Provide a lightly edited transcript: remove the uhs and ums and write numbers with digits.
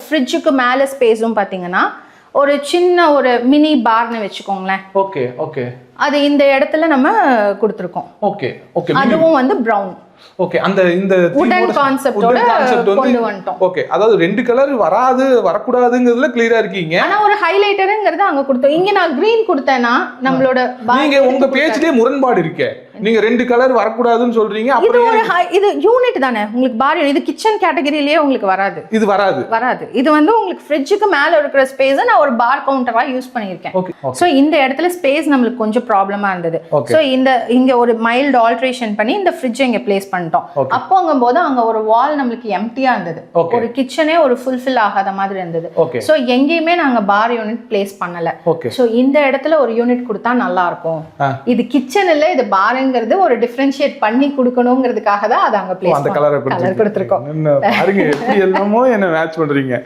ஃப்ரிட்ஜுக்கு மேலே ஸ்பேஸும் பார்த்தீங்கன்னா ஒரு சின்ன ஒரு மினி பார்னு வச்சுக்கோங்களேன். Okay okay. அது இந்த இடத்துல நம்ம கொடுத்துருக்கோம். Okay okay. அதுவும் வந்து ப்ரௌன். ஓகே. அந்த இந்த வுடன் கான்செப்டோட கொண்டு வந்துட்டோம். ஓகே. அதாவது ரெண்டு கலர் வரக்கூடாதுங்கிறதுல கிளியரா இருக்கீங்க. ஆனா ஒரு ஹைலைட்டர்ங்கிறது அங்க கொடுத்தோம். இங்க நான் கிரீன் கொடுத்தேனா நம்மளோட நீங்க உங்க பேஜ்லயே முரண்பாடு இருக்கே. நீங்க ரெண்டு கலர் வரக்கூடாதுன்னு சொல்றீங்க. இது ஒரு இது யூனிட் தானே உங்களுக்கு பார். இது கிச்சன் கேட்டகரியிலேயே உங்களுக்கு வராது. இது வராது. இது வந்து உங்களுக்கு ஃப்ரிட்ஜுக்கு மேல இருக்கிற ஸ்பேஸ் நான் ஒரு பார் கவுண்டரா யூஸ் பண்ணிருக்கேன். சோ இந்த இடத்துல ஸ்பேஸ் நம்மளுக்கு கொஞ்சம் ப்ராப்ளமா இருந்தது. சோ இங்க ஒரு மைல்ட் ஆல்ட்ரேஷன் பண்ணி இந்த ஃப்ரிட்ஜ் இங்க பிளேஸ் பண்ணிட்டோம். அப்போங்கும் போது அங்க ஒரு வால் நம்மளுக்கு எம்டியா இருந்தது. ஒரு கிச்சனே ஒரு ஃபுல்ஃபில் ஆகாத மாதிரி இருந்தது. சோ எங்கேயுமே நாங்க பார் யூனிட் பிளேஸ் பண்ணல. சோ இந்த இடத்துல ஒரு யூனிட் கொடுத்தா நல்லா இருக்கும். இது கிச்சன் இல்ல, இது பாருங்கிறது ஒரு டிஃபரன்ஷியேட் பண்ணி கொடுக்கணுங்கிறதுக்காக தான் அதை அங்க பிளேஸ் அந்த கலர் கொடுத்துருக்கோம். பாருங்க எப்படி எல்லாமோ என்ன மேட்ச் பண்றீங்க.